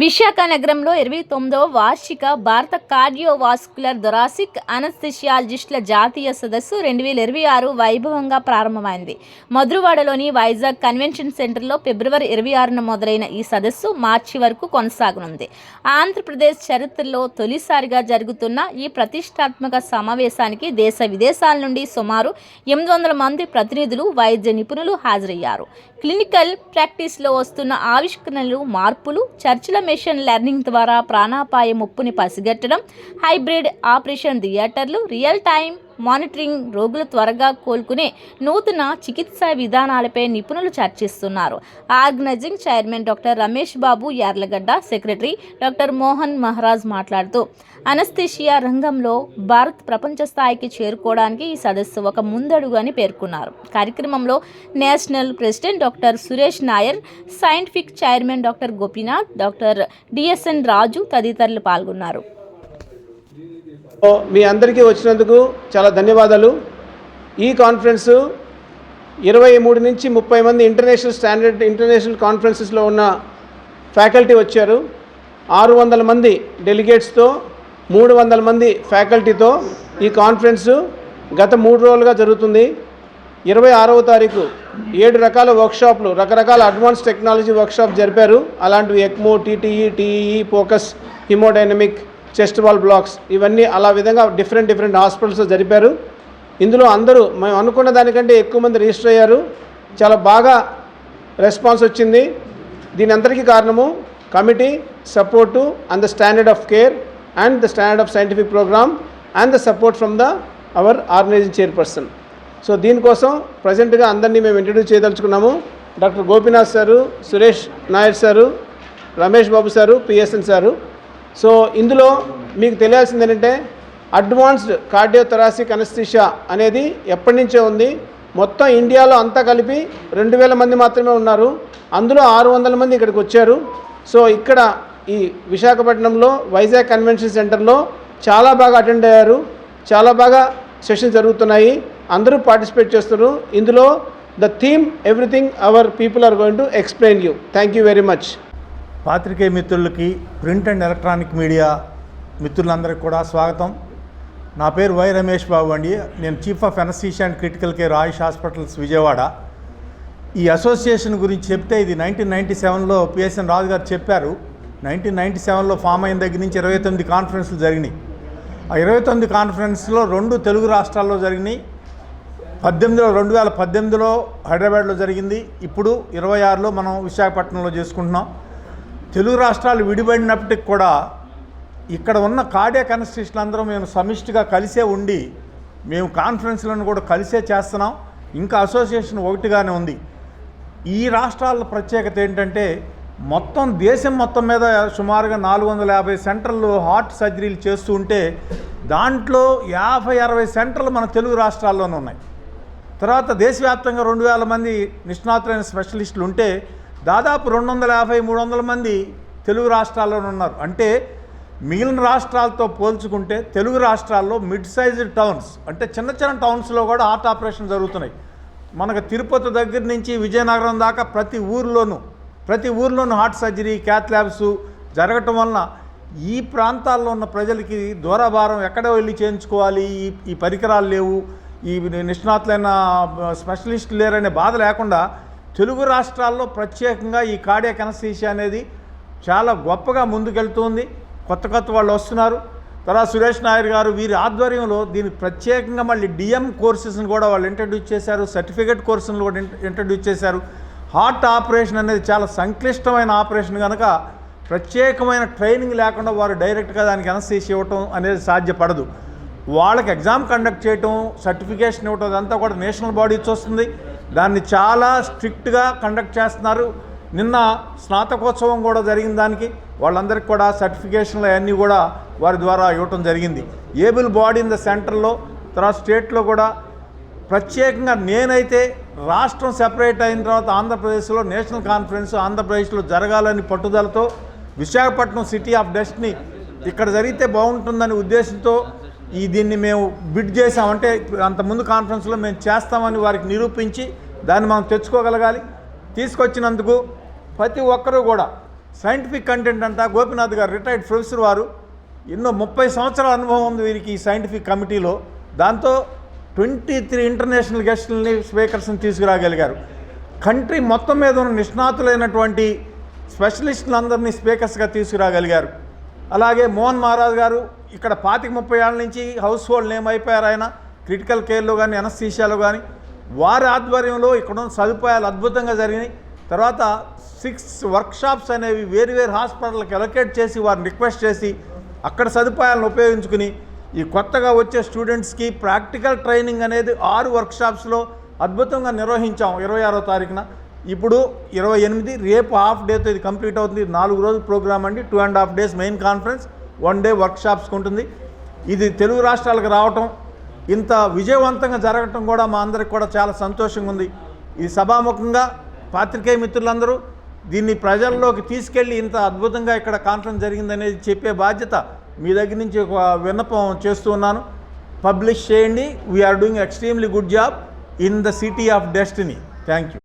విశాఖ నగరంలో 29వ వార్షిక భారత కార్డియోవాస్కులర్ థొరాసిక్ అనస్థెషియాలజిస్టుల జాతీయ సదస్సు 2026 వైభవంగా ప్రారంభమైంది. మధురవాడలోని వైజాగ్ కన్వెన్షన్ సెంటర్లో ఫిబ్రవరి 26న మొదలైన ఈ సదస్సు మార్చి వరకు కొనసాగనుంది. ఆంధ్రప్రదేశ్ చరిత్రలో తొలిసారిగా జరుగుతున్న ఈ ప్రతిష్టాత్మక సమావేశానికి దేశ విదేశాల నుండి సుమారు 800 మంది ప్రతినిధులు, వైద్య నిపుణులు హాజరయ్యారు. క్లినికల్ ప్రాక్టీస్లో వస్తున్న ఆవిష్కరణలు, మార్పులు, చర్చల మెషిన్ లెర్నింగ్ ద్వారా ప్రాణాపాయ ముప్పుని పసిగట్టడం, హైబ్రిడ్ ఆపరేషన్ థియేటర్లు, రియల్ టైం మానిటరింగ్, రోగులు త్వరగా కోలుకునే నూతన చికిత్సా విధానాలపై నిపుణులు చర్చిస్తున్నారు. Organising chairman doctor Ramesh Babu Yarlagadda, secretary doctor Mohan Maharaj మాట్లాడుతూ అనస్థీషియా రంగంలో భారత్ ప్రపంచ స్థాయికి చేరుకోవడానికి ఈ సదస్సు ఒక ముందడుగు అని పేర్కొన్నారు. కార్యక్రమంలో national president doctor Suresh Nair, scientific chairman doctor Gopinath, doctor D S N Raju తదితరులు పాల్గొన్నారు. మీ అందరికీ వచ్చినందుకు చాలా ధన్యవాదాలు. ఈ కాన్ఫరెన్స్ 23 నుంచి 30 మంది ఇంటర్నేషనల్ కాన్ఫరెన్సెస్లో ఉన్న ఫ్యాకల్టీ వచ్చారు. 600 మంది డెలిగేట్స్తో 300 మంది ఫ్యాకల్టీతో ఈ కాన్ఫరెన్స్ గత 3 రోజులుగా జరుగుతుంది. 26వ తారీఖు 7 రకాల వర్క్షాప్లు, రకరకాల అడ్వాన్స్ టెక్నాలజీ వర్క్షాప్ జరిపారు. అలాంటివి ECMO, TTE, TEE, focus, haemodynamic, chest wall blocks, ఇవన్నీ అలా విధంగా డిఫరెంట్ హాస్పిటల్స్లో జరిపారు. ఇందులో అందరూ మేము అనుకున్న దానికంటే ఎక్కువ మంది రిజిస్టర్ అయ్యారు. చాలా బాగా రెస్పాన్స్ వచ్చింది. దీని అందరికీ కారణము committee support and the standard of care and the standard of scientific programme and the support from our organising chairperson. So దీనికోసం ప్రజెంట్గా అందరినీ మేము ఇంట్రడ్యూస్ చేయదలుచుకున్నాము. Doctor Gopinath sir, Suresh Nair sir, Ramesh Babu sir, P S N sir. So ఇందులో మీకు తెలియాల్సింది ఏంటంటే అడ్వాన్స్డ్ కార్డియోథొరాసిక్ అనస్థీషియా అనేది ఎప్పటి నుంచో ఉంది. మొత్తం ఇండియాలో అంతా కలిపి 2000 మంది మాత్రమే ఉన్నారు. అందులో 600 మంది ఇక్కడికి వచ్చారు. సో ఇక్కడ ఈ విశాఖపట్నంలో వైజాగ్ కన్వెన్షన్ సెంటర్లో చాలా బాగా అటెండ్ అయ్యారు. చాలా బాగా సెషన్స్ జరుగుతున్నాయి. అందరూ పార్టిసిపేట్ చేస్తున్నారు. ఇందులో the theme everything our people are going to explain you. Thank you very much. పాత్రికేయ మిత్రులకి, ప్రింట్ అండ్ ఎలక్ట్రానిక్ మీడియా మిత్రులందరికీ కూడా స్వాగతం. నా పేరు వై రమేష్ బాబు అండి. నేను chief of anaesthesia and critical care Ayush hospitals Vijayawada. ఈ అసోసియేషన్ గురించి చెప్తే ఇది 1997లో పిఎస్ఎన్ రాజు గారు చెప్పారు. 1997లో ఫామ్ అయిన దగ్గర నుంచి 29 కాన్ఫరెన్స్లు జరిగినాయి. ఆ 29 కాన్ఫరెన్స్లో 2 తెలుగు రాష్ట్రాల్లో జరిగినాయి. 2018లో హైదరాబాద్లో జరిగింది. ఇప్పుడు 26లో మనం విశాఖపట్నంలో చేసుకుంటున్నాం. తెలుగు రాష్ట్రాలు విడిపడినప్పటికి కూడా ఇక్కడ ఉన్న కార్డియాక్ అనస్థిస్టులు అందరూ మేము సమిష్టిగా కలిసే ఉండి మేము కాన్ఫరెన్స్లను కూడా కలిసే చేస్తున్నాం. ఇంకా అసోసియేషన్ ఒకటిగానే ఉంది. ఈ రాష్ట్రాల ప్రత్యేకత ఏంటంటే దేశం మొత్తం మీద సుమారుగా 450 సెంటర్లు హార్ట్ సర్జరీలు చేస్తూ ఉంటే దాంట్లో 50-60 సెంటర్లు మన తెలుగు రాష్ట్రాల్లోనే ఉన్నాయి. తర్వాత దేశవ్యాప్తంగా 2000 మంది నిష్ణాతులైన స్పెషలిస్టులు ఉంటే దాదాపు 250-300 మంది తెలుగు రాష్ట్రాల్లోనే ఉన్నారు. అంటే మిగిలిన రాష్ట్రాలతో పోల్చుకుంటే తెలుగు రాష్ట్రాల్లో మిడ్ సైజ్డ్ టౌన్స్, అంటే చిన్న టౌన్స్లో కూడా హార్ట్ ఆపరేషన్ జరుగుతున్నాయి. మనకు తిరుపతి దగ్గర నుంచి విజయనగరం దాకా ప్రతి ఊర్లోనూ హార్ట్ సర్జరీ, క్యాత్ ల్యాబ్స్ జరగటం వలన ఈ ప్రాంతాల్లో ఉన్న ప్రజలకి దూరభారం ఎక్కడ వెళ్ళి చేయించుకోవాలి, ఈ పరికరాలు లేవు, ఈ నిష్ణాతులైన స్పెషలిస్టులు లేరనే బాధ లేకుండా తెలుగు రాష్ట్రాల్లో ప్రత్యేకంగా ఈ కార్డియాక్ అనస్థీషియా అనేది చాలా గొప్పగా ముందుకెళ్తుంది. కొత్త వాళ్ళు వస్తున్నారు. తర్వాత సురేష్ నాయర్ గారు వీరి ఆధ్వర్యంలో దీనికి ప్రత్యేకంగా మళ్ళీ డిఎం కోర్సెస్ని కూడా వాళ్ళు ఇంట్రడ్యూస్ చేశారు. సర్టిఫికేట్ కోర్సులను కూడా ఇంట్రడ్యూస్ చేశారు. హార్ట్ ఆపరేషన్ అనేది చాలా సంక్లిష్టమైన ఆపరేషన్ కనుక ప్రత్యేకమైన ట్రైనింగ్ లేకుండా వారు డైరెక్ట్గా దానికి అనస్థీషియా ఇవ్వటం అనేది సాధ్యపడదు. వాళ్ళకి ఎగ్జామ్ కండక్ట్ చేయటం, సర్టిఫికేషన్ ఇవ్వటం అదంతా కూడా నేషనల్ బాడీ వస్తుంది. దాన్ని చాలా స్ట్రిక్ట్గా కండక్ట్ చేస్తున్నారు. నిన్న స్నాతకోత్సవం కూడా జరిగిన దానికి వాళ్ళందరికీ కూడా సర్టిఫికేషన్లు అన్నీ కూడా వారి ద్వారా ఇవ్వటం జరిగింది. ఏబుల్ బాడీ ఇన్ ద సెంటర్లో, తర్వాత స్టేట్లో కూడా ప్రత్యేకంగా నేనైతే రాష్ట్రం సెపరేట్ అయిన తర్వాత ఆంధ్రప్రదేశ్లో నేషనల్ కాన్ఫరెన్స్ ఆంధ్రప్రదేశ్లో జరగాలని పట్టుదలతో విశాఖపట్నం సిటీ ఆఫ్ డెస్టినీ ఇక్కడ జరిగితే బాగుంటుందనే ఉద్దేశంతో దీన్ని మేము బిడ్ చేసామంటే అంతకుముందు కాన్ఫరెన్స్లో మేము చేస్తామని వారికి నిరూపించి దాన్ని మనం తెచ్చుకోగలగాలి. తీసుకొచ్చినందుకు ప్రతి ఒక్కరూ కూడా సైంటిఫిక్ కంటెంట్ అంతా గోపినాథ్ గారు రిటైర్డ్ ప్రొఫెసర్ వారు ఎన్నో 30 సంవత్సరాల అనుభవం ఉంది వీరికి ఈ సైంటిఫిక్ కమిటీలో. దాంతో 23 ఇంటర్నేషనల్ గెస్టులని స్పీకర్స్ని తీసుకురాగలిగారు. కంట్రీ మొత్తం మీద ఉన్న నిష్ణాతులైనటువంటి స్పెషలిస్టులందరినీ స్పీకర్స్గా తీసుకురాగలిగారు. అలాగే మోహన్ మహారాజ్ గారు ఇక్కడ 25-30 ఏళ్ళ నుంచి హౌస్ హోల్డ్ నేమ్ అయిపోయారు. ఆయన క్రిటికల్ కేర్లో కానీ అనస్థీషియాలో కానీ వారి ఆధ్వర్యంలో ఇక్కడ ఉన్న సదుపాయాలు అద్భుతంగా జరిగినాయి. తర్వాత 6 వర్క్షాప్స్ అనేవి వేరు హాస్పిటల్కి అలొకేట్ చేసి వారిని రిక్వెస్ట్ చేసి అక్కడ సదుపాయాలను ఉపయోగించుకుని ఈ కొత్తగా వచ్చే స్టూడెంట్స్కి ప్రాక్టికల్ ట్రైనింగ్ అనేది 6 వర్క్షాప్స్లో అద్భుతంగా నిర్వహించాం 26వ తారీఖున. ఇప్పుడు 28, రేపు హాఫ్ డేతో ఇది కంప్లీట్ అవుతుంది. 4 రోజుల ప్రోగ్రామ్ అండి. 2.5 days మెయిన్ కాన్ఫరెన్స్, 1 day వర్క్షాప్స్కి ఉంటుంది. ఇది తెలుగు రాష్ట్రాలకు రావటం, ఇంత విజయవంతంగా జరగటం కూడా మా అందరికి కూడా చాలా సంతోషంగా ఉంది. ఈ సభాముఖంగా పాత్రికేయ మిత్రులందరూ దీన్ని ప్రజల్లోకి తీసుకెళ్ళి ఇంత అద్భుతంగా ఇక్కడ కాన్ఫరెన్స్ జరిగిందనేది చెప్పే బాధ్యత మీ దగ్గర నుంచి ఒక విన్నపం చేస్తూ ఉన్నాను. పబ్లిష్ చేయండి. We are doing extremely good job in the city of destiny. Thank you.